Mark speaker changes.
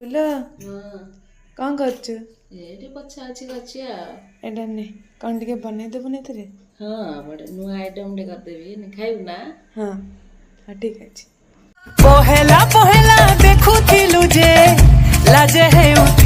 Speaker 1: ବୁଲା
Speaker 2: ହଁ
Speaker 1: କଣ କରୁଛୁ?
Speaker 2: ଏଇଠି ପଛା ଅଛି ଅଛି ଆଉ।
Speaker 1: ଏଇଟା ନେ କଣ ଟିକେ ବନେଇଦେବୁନି ଏଥିରେ?
Speaker 2: ହଁ ଗୋଟେ ନୂଆ ଆଇଟମ୍ ଟେ କରିଦେବି ଖାଇବୁ ନା?
Speaker 1: ହଁ ହଁ ଠିକ୍ ଅଛି।
Speaker 3: ପହେଲା ପହେଲା ଦେଖୁଥିଲୁ ଯେ ଲାଜେ ହେଉଥିଲୁ